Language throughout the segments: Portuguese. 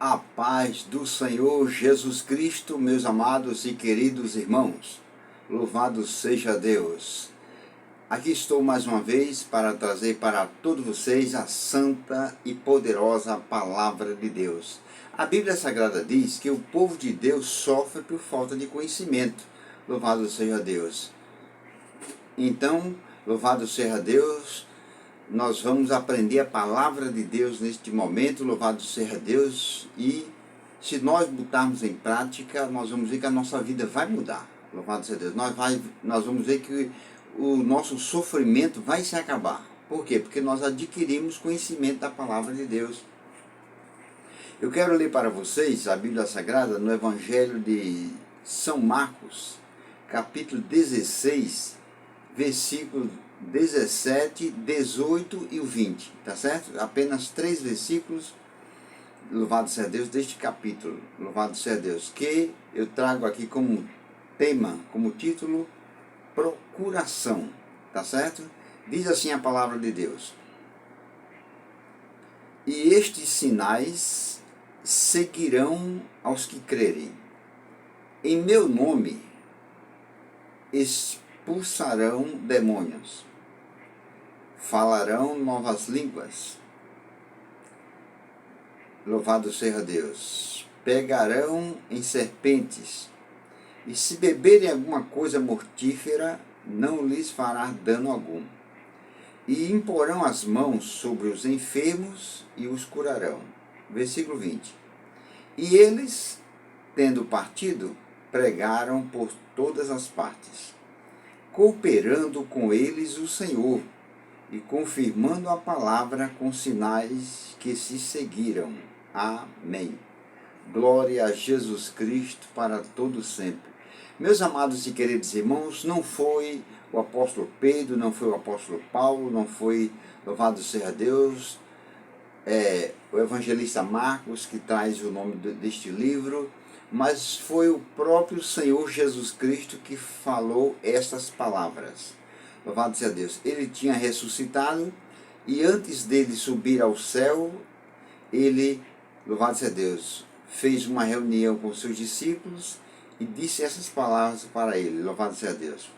A paz do Senhor Jesus Cristo, meus amados e queridos irmãos. Louvado seja Deus. Aqui estou mais uma vez para trazer para todos vocês a santa e poderosa palavra de Deus. A Bíblia Sagrada diz que o povo de Deus sofre por falta de conhecimento. Louvado seja Deus. Então, louvado seja Deus, nós vamos aprender a palavra de Deus neste momento, louvado seja Deus, e se nós botarmos em prática, nós vamos ver que a nossa vida vai mudar, louvado seja Deus. Nós vamos ver que o nosso sofrimento vai se acabar. Por quê? Porque nós adquirimos conhecimento da palavra de Deus. Eu quero ler para vocês a Bíblia Sagrada no Evangelho de São Marcos, capítulo 16, versículo 17, 18 e o 20, tá certo? Apenas 3 versículos, louvado seja Deus, deste capítulo, louvado seja Deus, que eu trago aqui como tema, como título, procuração, tá certo? Diz assim a palavra de Deus: e estes sinais seguirão aos que crerem. Em meu nome expulsarão demônios, falarão novas línguas, louvado seja Deus, pegarão em serpentes, e se beberem alguma coisa mortífera, não lhes fará dano algum, e imporão as mãos sobre os enfermos e os curarão. Versículo 20. E eles, tendo partido, pregaram por todas as partes, cooperando com eles o Senhor e confirmando a palavra com sinais que se seguiram. Amém. Glória a Jesus Cristo para todo sempre. Meus amados e queridos irmãos, não foi o apóstolo Pedro, não foi o apóstolo Paulo, não foi, louvado seja Deus, o evangelista Marcos que traz o nome deste livro, mas foi o próprio Senhor Jesus Cristo que falou estas palavras. Louvado seja Deus. Ele tinha ressuscitado e antes dele subir ao céu, ele, louvado seja Deus, fez uma reunião com seus discípulos e disse essas palavras para ele. Louvado seja Deus.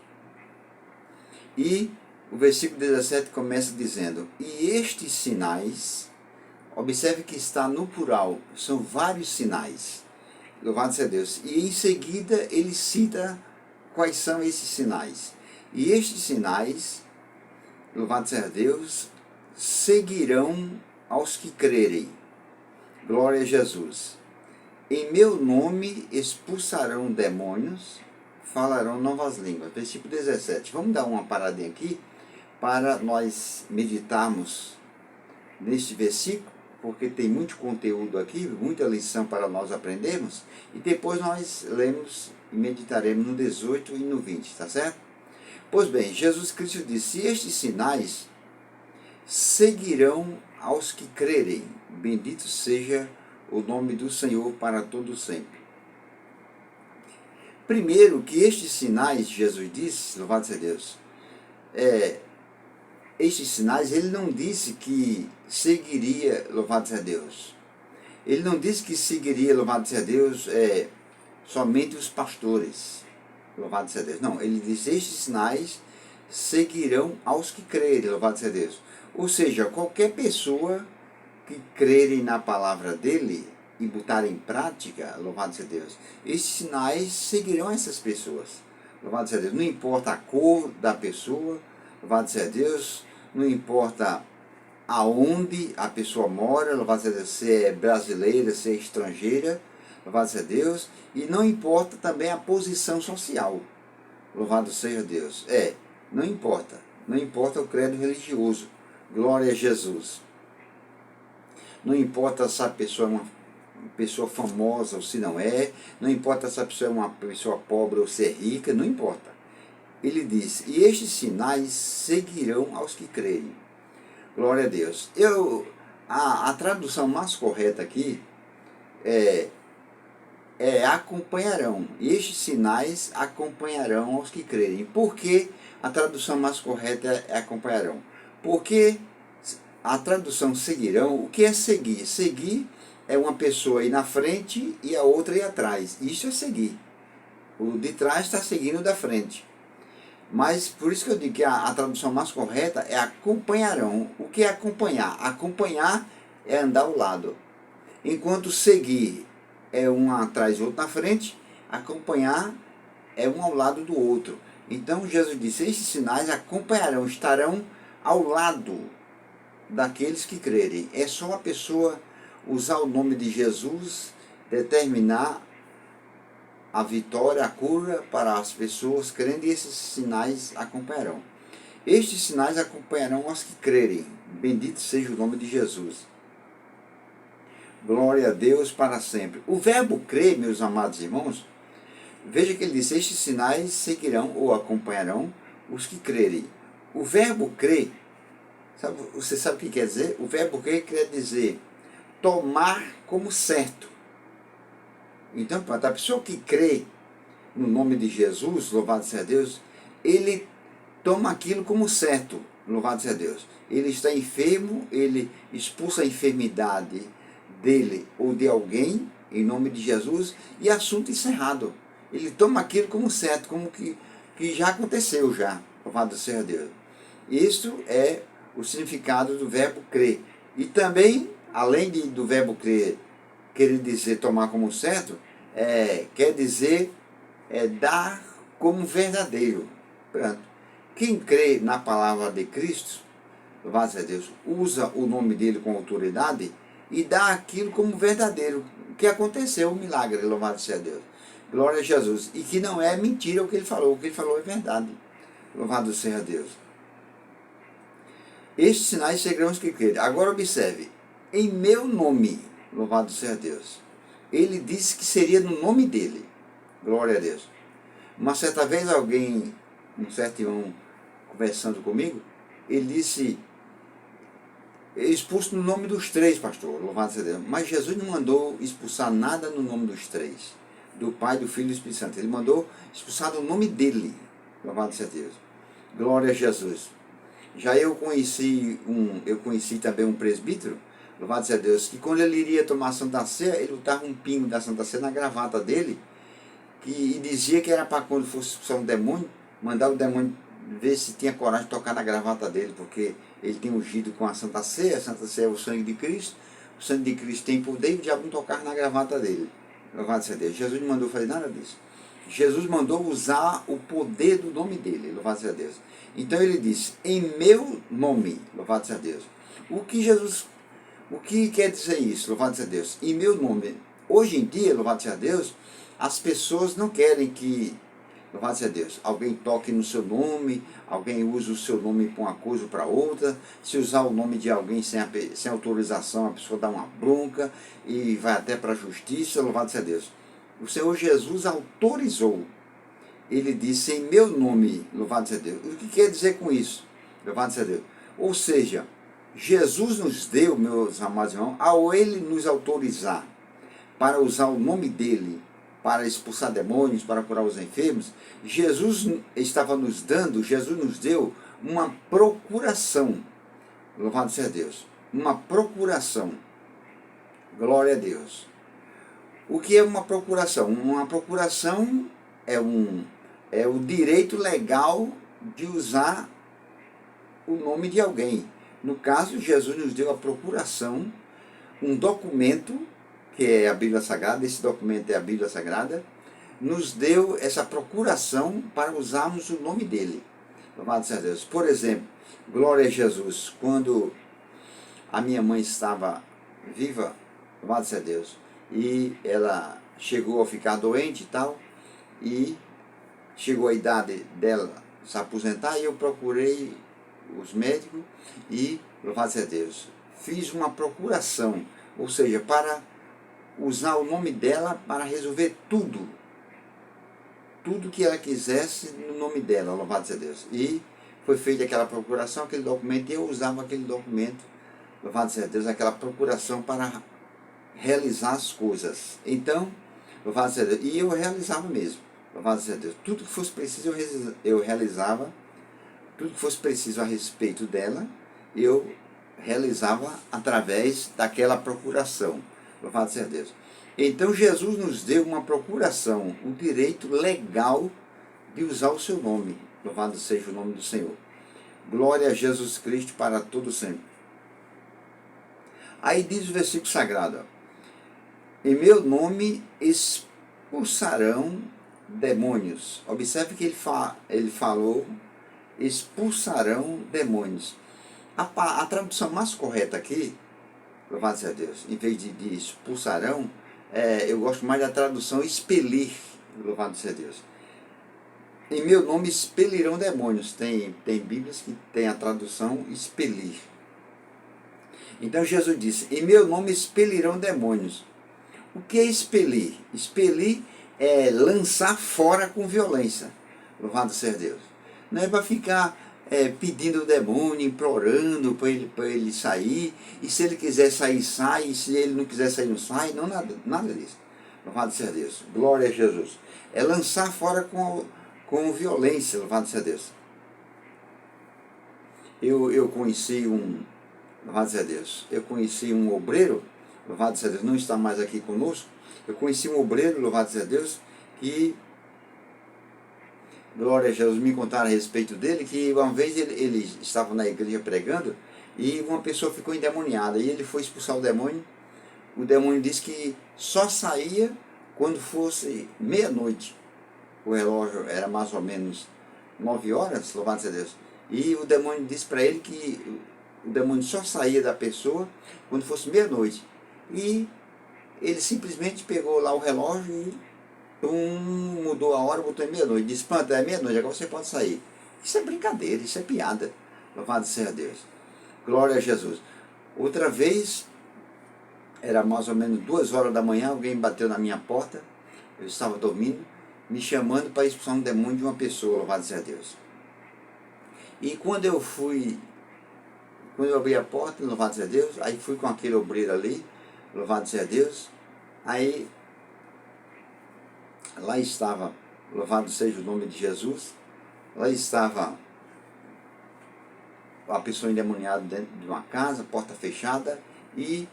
E o versículo 17 começa dizendo: e estes sinais, observe que está no plural, são vários sinais. Louvado seja Deus. E em seguida ele cita quais são esses sinais. E estes sinais, louvado seja Deus, seguirão aos que crerem. Glória a Jesus. Em meu nome expulsarão demônios, falarão novas línguas. Versículo 17. Vamos dar uma paradinha aqui para nós meditarmos neste versículo, porque tem muito conteúdo aqui, muita lição para nós aprendermos, e depois nós lemos e meditaremos no 18 e no 20, tá certo? Pois bem, Jesus Cristo disse: estes sinais seguirão aos que crerem. Bendito seja o nome do Senhor para todo sempre. Primeiro, que estes sinais, Jesus disse, louvado seja Deus, estes sinais, ele não disse que seguiria, louvado seja Deus. Ele não disse que seguiria, louvado seja Deus, somente os pastores. Louvado seja Deus. Não, ele disse: estes sinais seguirão aos que crerem, louvado seja Deus. Ou seja, qualquer pessoa que crerem na palavra dele e botar em prática, louvado seja Deus, estes sinais seguirão essas pessoas. Louvado seja Deus. Não importa a cor da pessoa, louvado seja Deus, não importa aonde a pessoa mora, louvado seja Deus, se é brasileira, se é estrangeira, louvado seja Deus, e não importa também a posição social, louvado seja Deus. Não importa o credo religioso, glória a Jesus. Não importa se a pessoa é uma pessoa famosa ou se não importa se a pessoa é uma pessoa pobre ou se é rica, não importa. Ele diz: e estes sinais seguirão aos que crerem. Glória a Deus. A tradução mais correta aqui é acompanharão. E estes sinais acompanharão aos que crerem. Por que a tradução mais correta é acompanharão? Porque a tradução seguirão, o que é seguir? Seguir é uma pessoa ir na frente e a outra ir atrás. Isso é seguir. O de trás está seguindo o da frente. Mas por isso que eu digo que a tradução mais correta é acompanharão. O que é acompanhar? Acompanhar é andar ao lado. Enquanto seguir é um atrás e outro na frente, acompanhar é um ao lado do outro. Então Jesus disse, estes sinais acompanharão, estarão ao lado daqueles que crerem. É só a pessoa usar o nome de Jesus, determinar a vitória, a cura para as pessoas crendo, e esses sinais acompanharão. Estes sinais acompanharão os que crerem. Bendito seja o nome de Jesus. Glória a Deus para sempre. O verbo crer, meus amados irmãos, veja que ele disse, estes sinais seguirão ou acompanharão os que crerem. O verbo crer, você sabe o que quer dizer? O verbo crer quer dizer tomar como certo. Então, a pessoa que crê no nome de Jesus, louvado seja Deus, ele toma aquilo como certo, louvado seja Deus. Ele está enfermo, ele expulsa a enfermidade dele ou de alguém, em nome de Jesus, e assunto encerrado. Ele toma aquilo como certo, como que já aconteceu já, louvado seja Deus. Isso é o significado do verbo crer. E também, além do verbo crer, querer dizer tomar como certo, quer dizer dar como verdadeiro. Pronto. Quem crê na palavra de Cristo, louvado seja Deus, usa o nome dele com autoridade e dá aquilo como verdadeiro. O que aconteceu, o milagre, louvado seja Deus. Glória a Jesus. E que não é mentira o que ele falou é verdade. Louvado seja Deus. Estes sinais seguirão os que crerem. Agora observe, em meu nome, louvado seja Deus. Ele disse que seria no nome dele. Glória a Deus. Uma certa vez alguém, um certo irmão, conversando comigo, ele disse, expulso no nome dos três, pastor, louvado seja Deus. Mas Jesus não mandou expulsar nada no nome dos três, do Pai, do Filho e do Espírito Santo. Ele mandou expulsar no nome dele, louvado seja Deus. Glória a Jesus. Já eu conheci também um presbítero, louvado seja Deus, que quando ele iria tomar a Santa Ceia, ele botava um pingo da Santa Ceia na gravata dele, e dizia que era para quando fosse expulsar um demônio, mandar o demônio ver se tinha coragem de tocar na gravata dele, porque ele tem ungido com a Santa Ceia é o sangue de Cristo, o sangue de Cristo tem poder e o diabo não tocar na gravata dele. Louvado seja Deus. Jesus não mandou fazer nada disso. Jesus mandou usar o poder do nome dele, louvado seja Deus. Então ele disse, em meu nome, louvado seja Deus. O que quer dizer isso, louvado seja Deus? Em meu nome. Hoje em dia, louvado seja Deus, as pessoas não querem que, louvado seja Deus, alguém toque no seu nome, alguém use o seu nome para uma coisa ou para outra. Se usar o nome de alguém sem autorização, a pessoa dá uma bronca e vai até para a justiça, louvado seja Deus. O Senhor Jesus autorizou. Ele disse, em meu nome, louvado seja Deus. O que quer dizer com isso? Louvado seja Deus. Ou seja, Jesus nos deu, meus amados irmãos, ao ele nos autorizar para usar o nome dele, para expulsar demônios, para curar os enfermos, Jesus nos deu uma procuração. Louvado seja Deus. Uma procuração. Glória a Deus. O que é uma procuração? Uma procuração é o direito legal de usar o nome de alguém. No caso, Jesus nos deu a procuração, um documento, que é a Bíblia Sagrada, esse documento é a Bíblia Sagrada, nos deu essa procuração para usarmos o nome dele. Louvado seja Deus. Por exemplo, glória a Jesus, quando a minha mãe estava viva, louvado seja Deus, e ela chegou a ficar doente e tal, e chegou a idade dela se aposentar, e eu procurei os médicos e, louvado seja Deus, fiz uma procuração, ou seja, para usar o nome dela para resolver tudo que ela quisesse no nome dela, louvado seja Deus. E foi feita aquela procuração, aquele documento, e eu usava aquele documento, louvado seja Deus, aquela procuração para realizar as coisas. Então, louvado seja Deus, e eu realizava mesmo, louvado seja Deus, tudo que fosse preciso eu realizava, tudo que fosse preciso a respeito dela, eu realizava através daquela procuração. Louvado seja Deus. Então Jesus nos deu uma procuração, o direito legal de usar o seu nome. Louvado seja o nome do Senhor. Glória a Jesus Cristo para todo sempre. Aí diz o versículo sagrado: em meu nome expulsarão demônios. Observe que ele falou: expulsarão demônios. A tradução mais correta aqui, louvado seja Deus, em vez de expulsarão, eu gosto mais da tradução expelir, louvado seja Deus. Em meu nome expelirão demônios. Tem Bíblias que tem a tradução expelir. Então Jesus disse: em meu nome expelirão demônios. O que é expelir? Expelir é lançar fora com violência. Louvado seja Deus. Não é para ficar pedindo o demônio, implorando para ele sair. E se ele quiser sair, sai. E se ele não quiser sair, não sai. Não, nada disso. Louvado seja Deus. Glória a Jesus. É lançar fora com violência. Louvado seja Deus. Eu conheci louvado seja Deus, eu conheci um obreiro, louvado seja Deus, não está mais aqui conosco. Eu conheci um obreiro, louvado seja Deus, que, glória a Jesus, me contaram a respeito dele, que uma vez ele estava na igreja pregando e uma pessoa ficou endemoniada e ele foi expulsar o demônio disse que só saía quando fosse meia-noite. O relógio era mais ou menos 9 horas, louvado seja Deus, e o demônio disse para ele que o demônio só saía da pessoa quando fosse meia-noite. E ele simplesmente pegou lá o relógio e mudou a hora, botou em meia-noite. Disse: pronto, é meia-noite, agora você pode sair. Isso é brincadeira, isso é piada. Louvado seja Deus. Glória a Jesus. Outra vez, era mais ou menos 2 horas da manhã, alguém bateu na minha porta, eu estava dormindo, me chamando para expulsar um demônio de uma pessoa, louvado seja Deus. E quando eu abri a porta, louvado seja Deus, aí fui com aquele obreiro ali, louvado seja Deus, aí lá estava, louvado seja o nome de Jesus, lá estava a pessoa endemoniada dentro de uma casa, porta fechada, e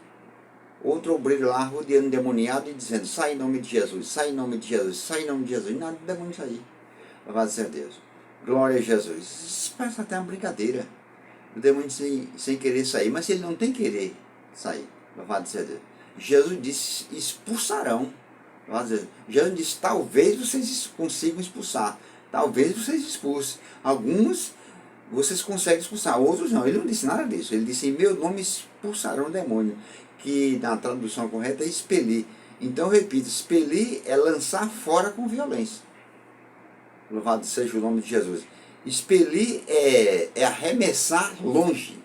outro obreiro lá rodeando endemoniado e dizendo: sai em nome de Jesus, sai em nome de Jesus, sai em nome de Jesus, e nada de demônio sair, louvado seja Deus. Glória a Jesus. Isso parece até uma brincadeira. O demônio sem querer sair, mas ele não tem querer sair, louvado seja Deus. Jesus disse: expulsarão. Jesus disse: talvez vocês consigam expulsar, talvez vocês expulsem. Alguns vocês conseguem expulsar, outros não. Ele não disse nada disso. Ele disse: em meu nome expulsarão o demônio, que na tradução correta é expelir. Então eu repito: expelir é lançar fora com violência. Louvado seja o nome de Jesus. Expelir é arremessar longe.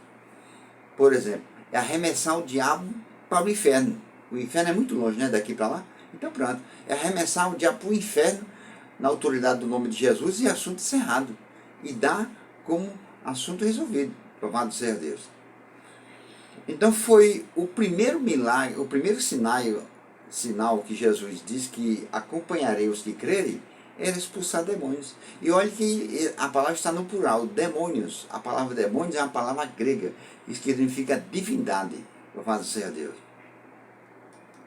Por exemplo, é arremessar o diabo para o inferno. O inferno é muito longe, né? Daqui para lá. Então pronto. É arremessar o diabo para o inferno na autoridade do nome de Jesus e assunto encerrado. E dá como assunto resolvido. Louvado seja Deus. Então foi o primeiro milagre, o primeiro sinal que Jesus diz que acompanharei os que crerem, era expulsar demônios. E olha que a palavra está no plural, demônios. A palavra demônios é uma palavra grega, que significa divindade. Louvado seja Deus.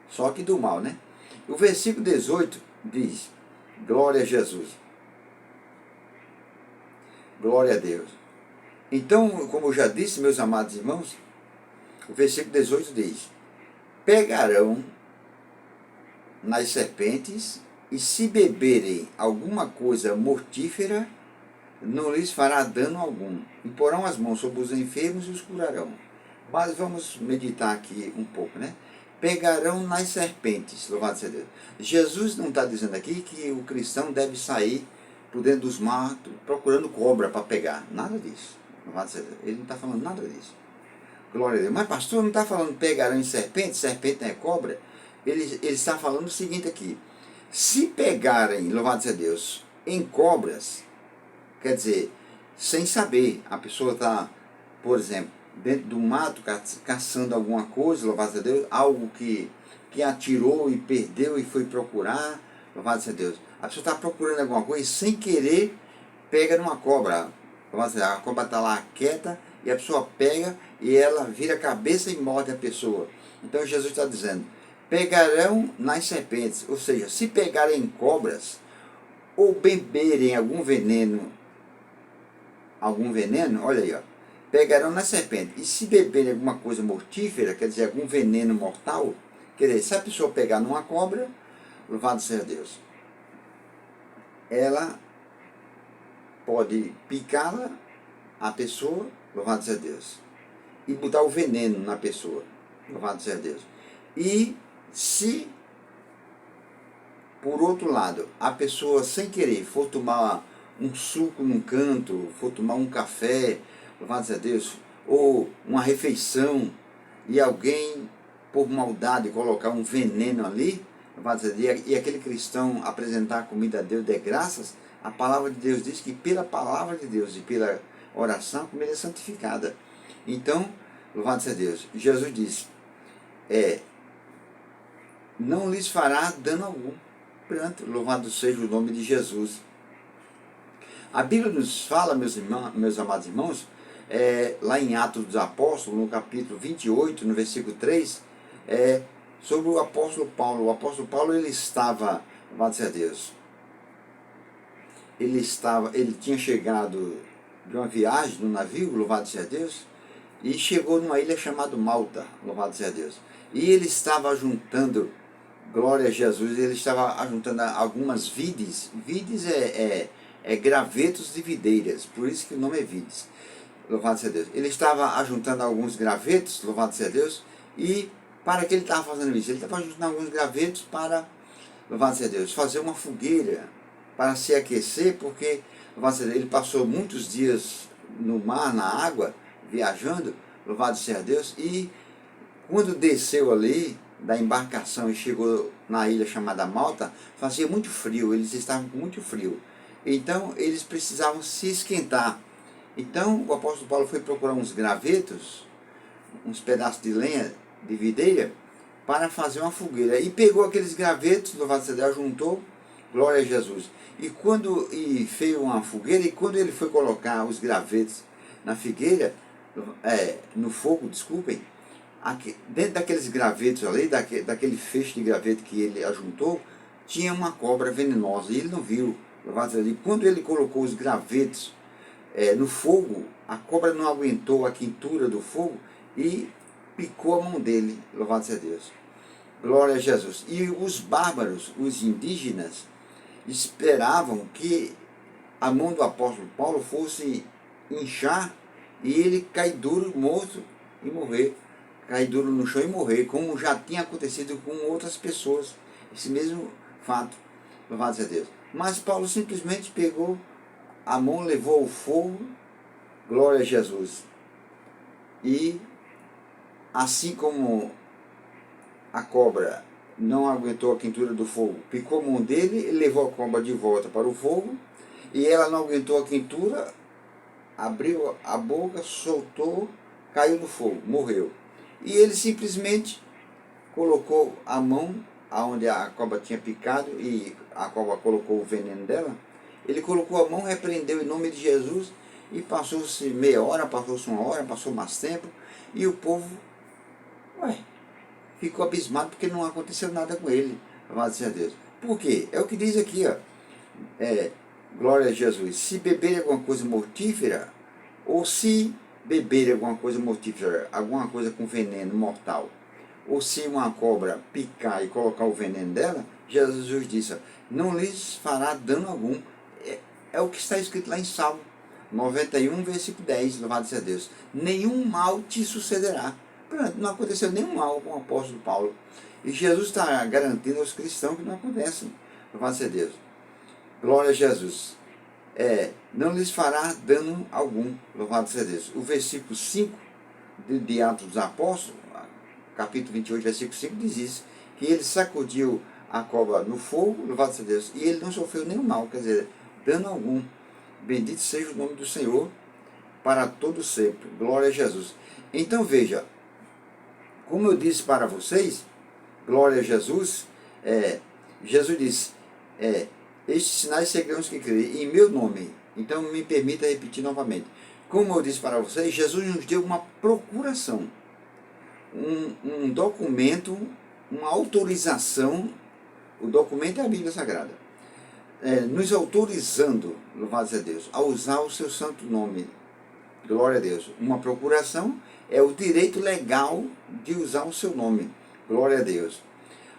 Só que do mal, né? O versículo 18 diz: glória a Jesus. Glória a Deus. Então, como eu já disse, meus amados irmãos, o versículo 18 diz: pegarão nas serpentes, e se beberem alguma coisa mortífera, não lhes fará dano algum. Imporão as mãos sobre os enfermos e os curarão. Mas vamos meditar aqui um pouco, né? Pegarão nas serpentes, louvado seja Deus. Jesus não está dizendo aqui que o cristão deve sair por dentro dos matos procurando cobra para pegar. Nada disso. Louvado seja Deus. Ele não está falando nada disso. Glória a Deus. Mas pastor, não está falando pegarão em serpente? Serpente não é cobra? Ele está falando o seguinte aqui: se pegarem, louvado seja Deus, em cobras, quer dizer, sem saber, a pessoa está, por exemplo, dentro do mato, caçando alguma coisa, louvado seja Deus, algo que atirou e perdeu e foi procurar, louvado seja Deus. A pessoa está procurando alguma coisa e sem querer pega numa cobra, louvado seja Deus. A cobra está lá quieta e a pessoa pega e ela vira a cabeça e morde a pessoa. Então Jesus está dizendo: pegarão nas serpentes, ou seja, se pegarem cobras ou beberem algum veneno, olha aí, ó, pegarão na serpente. E se beberem alguma coisa mortífera, quer dizer, algum veneno mortal, quer dizer, se a pessoa pegar numa cobra, louvado seja Deus, ela pode picá-la, a pessoa, louvado seja Deus, e botar o veneno na pessoa, louvado seja Deus. E se, por outro lado, a pessoa sem querer for tomar um suco num canto, for tomar um café, louvado seja Deus, ou uma refeição, e alguém, por maldade, colocar um veneno ali, louvado seja Deus, e aquele cristão apresentar a comida a Deus de graças, a palavra de Deus diz que pela palavra de Deus e pela oração a comida é santificada. Então, louvado seja Deus, Jesus disse, não lhes fará dano algum. Pronto, louvado seja o nome de Jesus. A Bíblia nos fala, meus amados irmãos, lá em Atos dos Apóstolos, no capítulo 28, no versículo 3, sobre o apóstolo Paulo. O apóstolo Paulo, ele estava, louvado seja Deus, ele tinha chegado de uma viagem no navio, louvado seja Deus, e chegou numa ilha chamada Malta, louvado seja Deus. E ele estava juntando, glória a Jesus, ele estava juntando algumas vides. Vides é gravetos de videiras, por isso que o nome é vides, louvado seja Deus. Ele estava juntando alguns gravetos, louvado seja Deus, e para que ele estava fazendo isso? Ele estava juntando alguns gravetos para, louvado seja Deus, fazer uma fogueira, para se aquecer, porque, louvado seja Deus, ele passou muitos dias no mar, na água, viajando, louvado seja Deus, e quando desceu ali da embarcação e chegou na ilha chamada Malta, fazia muito frio, eles estavam com muito frio. Então, eles precisavam se esquentar. Então, o apóstolo Paulo foi procurar uns gravetos, uns pedaços de lenha, de videira, para fazer uma fogueira. E pegou aqueles gravetos, louvado seja Deus, juntou, glória a Jesus. E fez uma fogueira, e quando ele foi colocar os gravetos na figueira, no fogo, desculpem, dentro daqueles gravetos ali, daquele feixe de graveto que ele ajuntou, tinha uma cobra venenosa, e ele não viu, louvado seja Deus. Quando ele colocou os gravetos no fogo, a cobra não aguentou a quentura do fogo e picou a mão dele, louvado seja Deus. Glória a Jesus. E os bárbaros, os indígenas, esperavam que a mão do apóstolo Paulo fosse inchar e ele cair duro, morto e morrer. Cair duro no chão e morrer, como já tinha acontecido com outras pessoas. Esse mesmo fato, louvado seja Deus. Mas Paulo simplesmente pegou a mão, levou o fogo, glória a Jesus. E assim como a cobra não aguentou a quentura do fogo, picou a mão dele, ele levou a cobra de volta para o fogo, e ela não aguentou a quentura, abriu a boca, soltou, caiu no fogo, morreu. E ele simplesmente colocou a mão aonde a cobra tinha picado, e a cobra colocou o veneno dela, ele colocou a mão, repreendeu em nome de Jesus, e passou-se meia hora, passou-se uma hora, passou mais tempo, e o povo, ficou abismado porque não aconteceu nada com ele, louvado seja Deus. Por quê? É o que diz aqui, ó, glória a Jesus, se beber alguma coisa mortífera, ou se beber alguma coisa mortífera, alguma coisa com veneno mortal, ou se uma cobra picar e colocar o veneno dela, Jesus disse, não lhes fará dano algum. É o que está escrito lá em Salmo 91, versículo 10, louvado seja Deus. Nenhum mal te sucederá. Pronto, não aconteceu nenhum mal com o apóstolo Paulo. E Jesus está garantindo aos cristãos que não acontece. Louvado seja Deus. Glória a Jesus. Não lhes fará dano algum. Louvado seja Deus. O versículo 5 de Atos dos Apóstolos, capítulo 28, versículo 5, diz isso, que ele sacudiu a cobra no fogo, louvado seja Deus, e ele não sofreu nenhum mal, quer dizer, dano algum. Bendito seja o nome do Senhor para todo sempre. Glória a Jesus. Então veja, como eu disse para vocês, glória a Jesus, Jesus disse, estes sinais seguirão os que crerem em meu nome. Então me permita repetir novamente. Como eu disse para vocês, Jesus nos deu uma procuração, um documento uma autorização, o documento é a Bíblia Sagrada, nos autorizando, louvado seja Deus, a usar o seu santo nome. Glória a Deus. Uma procuração é o direito legal de usar o seu nome. Glória a Deus.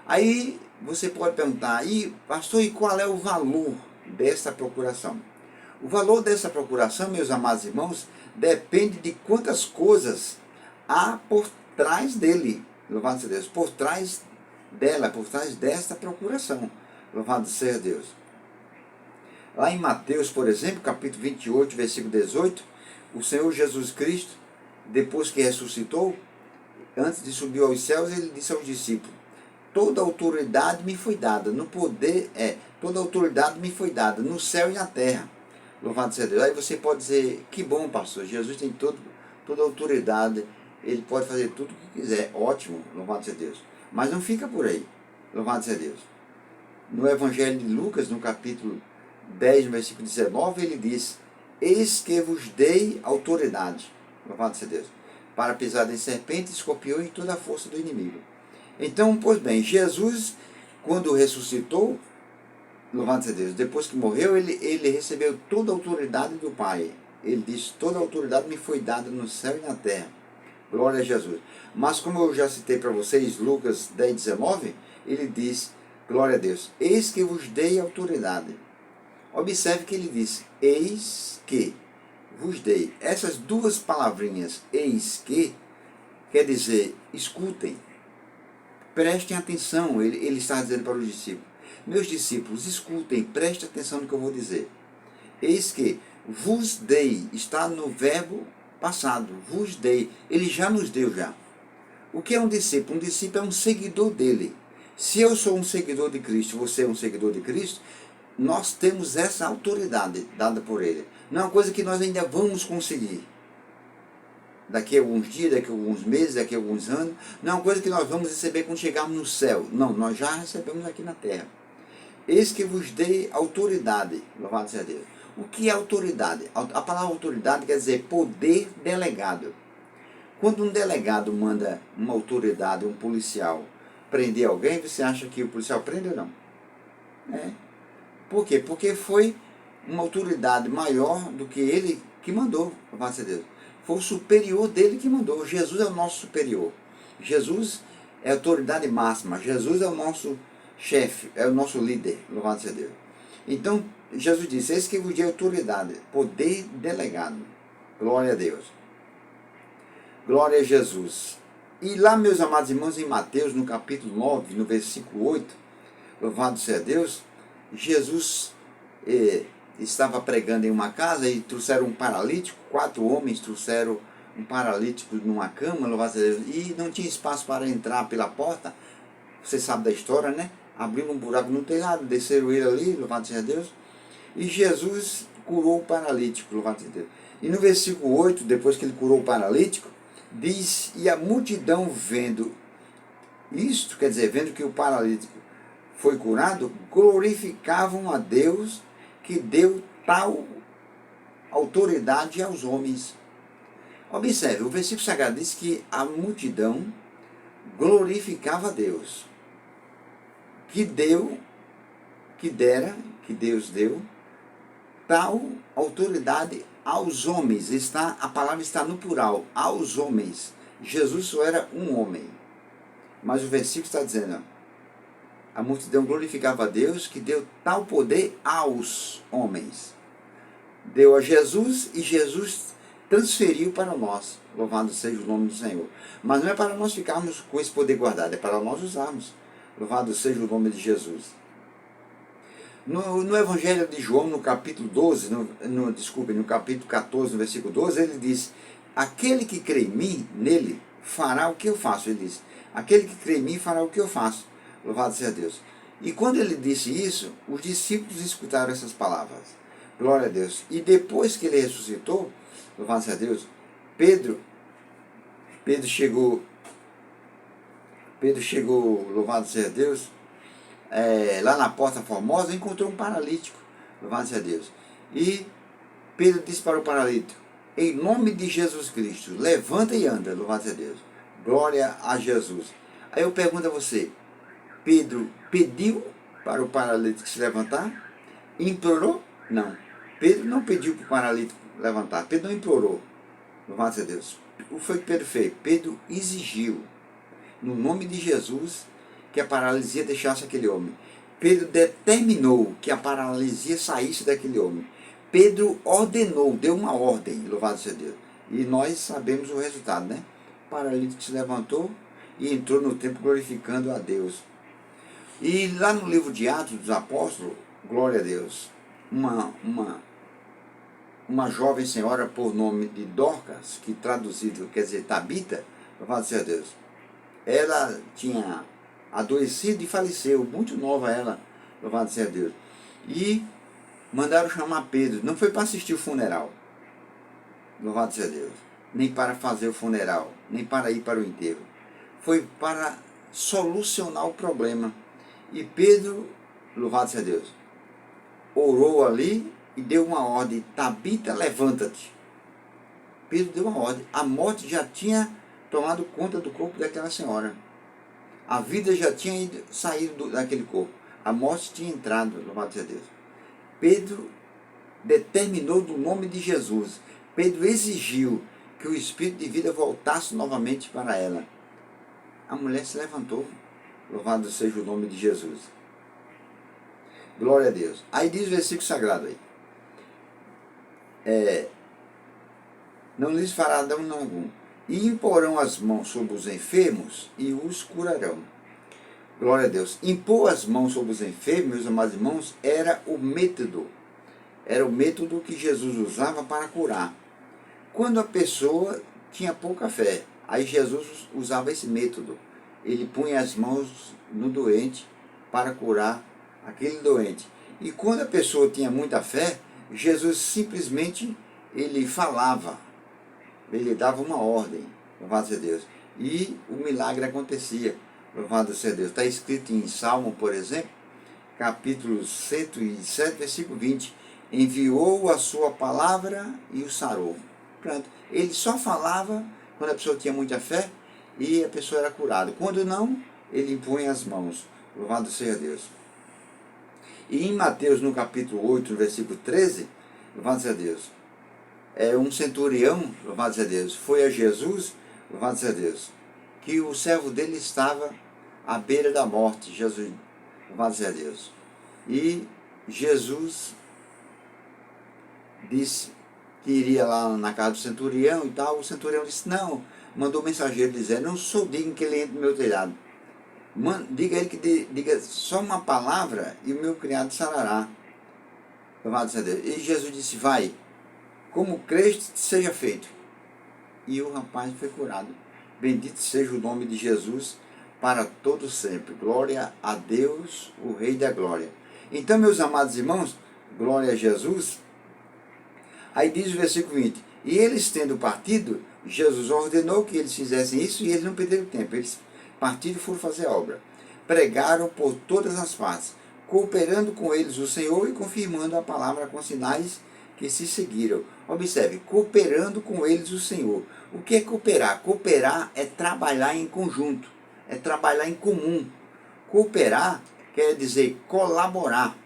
Aí você pode perguntar, pastor, e qual é o valor dessa procuração? O valor dessa procuração, meus amados irmãos, depende de quantas coisas há por trás dele. Louvado seja Deus. Por trás dela, por trás desta procuração. Louvado seja Deus. Lá em Mateus, por exemplo, capítulo 28, versículo 18, o Senhor Jesus Cristo, depois que ressuscitou, antes de subir aos céus, ele disse aos discípulos, toda autoridade me foi dada, toda autoridade me foi dada, no céu e na terra. Louvado seja Deus. Aí você pode dizer, que bom, pastor, Jesus tem toda autoridade, ele pode fazer tudo o que quiser, ótimo, louvado seja Deus. Mas não fica por aí, louvado seja Deus. No Evangelho de Lucas, no capítulo 10, no versículo 19, ele diz, eis que vos dei autoridade, louvado seja Deus, para pisar em serpente, escorpião e toda a força do inimigo. Então, pois bem, Jesus, quando ressuscitou, louvado seja Deus, depois que morreu, ele recebeu toda a autoridade do Pai. Ele disse, toda a autoridade me foi dada no céu e na terra. Glória a Jesus. Mas como eu já citei para vocês, Lucas 10, 19, ele diz, glória a Deus, eis que vos dei autoridade. Observe que ele diz, eis que vos dei. Essas duas palavrinhas, eis que, quer dizer, escutem, prestem atenção. Ele está dizendo para os discípulos, meus discípulos, escutem, prestem atenção no que eu vou dizer. Eis que vos dei, está no verbo passado, vos dei, ele já nos deu já. O que é um discípulo? Um discípulo é um seguidor dele. Se eu sou um seguidor de Cristo, você é um seguidor de Cristo, nós temos essa autoridade dada por ele. Não é uma coisa que nós ainda vamos conseguir. Daqui a alguns dias, daqui a alguns meses, daqui a alguns anos. Não é uma coisa que nós vamos receber quando chegarmos no céu. Não, nós já recebemos aqui na terra. Eis que vos dei autoridade. Louvado seja Deus. O que é autoridade? A palavra autoridade quer dizer poder delegado. Quando um delegado manda uma autoridade, um policial, prender alguém, você acha que o policial prende ou não? Por quê? Porque foi uma autoridade maior do que ele que mandou, louvado seja Deus. Foi o superior dele que mandou. Jesus é o nosso superior. Jesus é a autoridade máxima. Jesus é o nosso chefe, é o nosso líder, louvado seja Deus. Então, Jesus disse, eis que vos dei autoridade, poder delegado. Glória a Deus. Glória a Jesus. E lá, meus amados irmãos, em Mateus, no capítulo 9, no versículo 8, louvado seja Deus, Jesus estava pregando em uma casa e trouxeram um paralítico, 4 homens trouxeram um paralítico numa cama, louvado seja Deus, e não tinha espaço para entrar pela porta, você sabe da história, né? Abriram um buraco no telhado, desceram ele ali, louvado seja Deus, e Jesus curou o paralítico, louvado seja Deus. E no versículo 8, depois que ele curou o paralítico, diz, e a multidão vendo isto, quer dizer, vendo que o paralítico foi curado, glorificavam a Deus que deu tal autoridade aos homens. Observe, o versículo sagrado diz que a multidão glorificava a Deus, que Deus deu tal autoridade aos homens. A palavra está no plural, aos homens. Jesus só era um homem. Mas o versículo está dizendo, a multidão glorificava a Deus que deu tal poder aos homens. Deu a Jesus e Jesus transferiu para nós. Louvado seja o nome do Senhor. Mas não é para nós ficarmos com esse poder guardado, é para nós usarmos. Louvado seja o nome de Jesus. No Evangelho de João, no capítulo 12, no capítulo 14, no versículo 12, ele diz, aquele que crê em mim, nele, fará o que eu faço. Ele diz, aquele que crê em mim fará o que eu faço. Louvado seja Deus. E quando ele disse isso, os discípulos escutaram essas palavras. Glória a Deus. E depois que ele ressuscitou, louvado seja Deus, Pedro chegou, louvado seja Deus, lá na Porta Formosa, encontrou um paralítico, louvado seja Deus. E Pedro disse para o paralítico, em nome de Jesus Cristo, levanta e anda, louvado seja Deus. Glória a Jesus. Aí eu pergunto a você, Pedro pediu para o paralítico se levantar? Implorou? Não. Pedro não pediu para o paralítico levantar. Pedro não implorou. Louvado seja Deus. O que foi que Pedro fez? Pedro exigiu, no nome de Jesus, que a paralisia deixasse aquele homem. Pedro determinou que a paralisia saísse daquele homem. Pedro ordenou, deu uma ordem, louvado seja Deus. E nós sabemos o resultado, né? O paralítico se levantou e entrou no templo glorificando a Deus. E lá no livro de Atos dos Apóstolos, glória a Deus, uma jovem senhora por nome de Dorcas, que traduzido quer dizer Tabita, louvado seja Deus, ela tinha adoecido e faleceu, muito nova ela, louvado seja Deus. E mandaram chamar Pedro, não foi para assistir o funeral, louvado seja Deus, nem para fazer o funeral, nem para ir para o enterro, foi para solucionar o problema. E Pedro, louvado seja Deus, orou ali e deu uma ordem, Tabita, levanta-te. Pedro deu uma ordem, a morte já tinha tomado conta do corpo daquela senhora. A vida já tinha saído daquele corpo. A morte tinha entrado, louvado seja Deus. Pedro determinou do nome de Jesus. Pedro exigiu que o espírito de vida voltasse novamente para ela. A mulher se levantou, louvado seja o nome de Jesus. Glória a Deus. Aí diz o versículo sagrado aí. Não lhes fará dano algum. E imporão as mãos sobre os enfermos e os curarão. Glória a Deus. Impor as mãos sobre os enfermos, meus amados irmãos, era o método. Era o método que Jesus usava para curar. Quando a pessoa tinha pouca fé, aí Jesus usava esse método. Ele punha as mãos no doente para curar aquele doente. E quando a pessoa tinha muita fé, Jesus simplesmente ele falava, ele dava uma ordem, louvado seja Deus, e o milagre acontecia, louvado seja Deus. Está escrito em Salmo, por exemplo, capítulo 107, versículo 20, enviou a sua palavra e o sarou. Pronto. Ele só falava quando a pessoa tinha muita fé e a pessoa era curada. Quando não, ele impunha as mãos, louvado seja Deus. E em Mateus, no capítulo 8, no versículo 13, louvado seja Deus, um centurião, louvado seja Deus, foi a Jesus, louvado seja Deus, que o servo dele estava à beira da morte, Jesus, louvado seja Deus. E Jesus disse que iria lá na casa do centurião e tal. O centurião disse, não, mandou o mensageiro dizer, não sou digno que ele entre no meu telhado. Diga a ele que diga só uma palavra e o meu criado sarará. Louvado seja Deus. E Jesus disse, vai, como creste, seja feito. E o rapaz foi curado. Bendito seja o nome de Jesus para todo sempre. Glória a Deus, o Rei da Glória. Então, meus amados irmãos, glória a Jesus. Aí diz o versículo 20, e eles tendo partido, Jesus ordenou que eles fizessem isso e eles não perderam tempo. Eles partiram e foram fazer a obra. Pregaram por todas as partes, cooperando com eles o Senhor e confirmando a palavra com sinais que se seguiram. Observe, cooperando com eles o Senhor. O que é cooperar? Cooperar é trabalhar em conjunto, é trabalhar em comum. Cooperar quer dizer colaborar.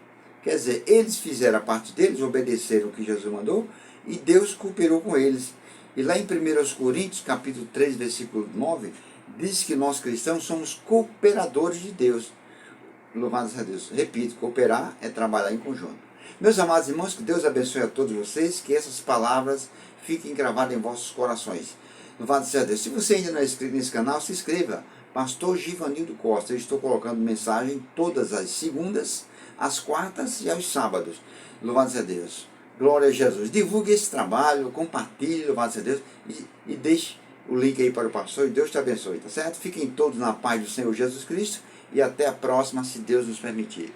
Quer dizer, eles fizeram a parte deles, obedeceram o que Jesus mandou, e Deus cooperou com eles. E lá em 1 Coríntios, capítulo 3, versículo 9, diz que nós cristãos somos cooperadores de Deus. Louvado seja Deus. Repito, cooperar é trabalhar em conjunto. Meus amados irmãos, que Deus abençoe a todos vocês, que essas palavras fiquem gravadas em vossos corações. Louvado seja Deus. Se você ainda não é inscrito nesse canal, se inscreva. Pastor Givanildo Costa. Eu estou colocando mensagem todas as segundas, às quartas e aos sábados. Louvado seja Deus. Glória a Jesus. Divulgue esse trabalho, compartilhe, louvado seja Deus, e deixe o link aí para o pastor, e Deus te abençoe, tá certo? Fiquem todos na paz do Senhor Jesus Cristo, e até a próxima, se Deus nos permitir.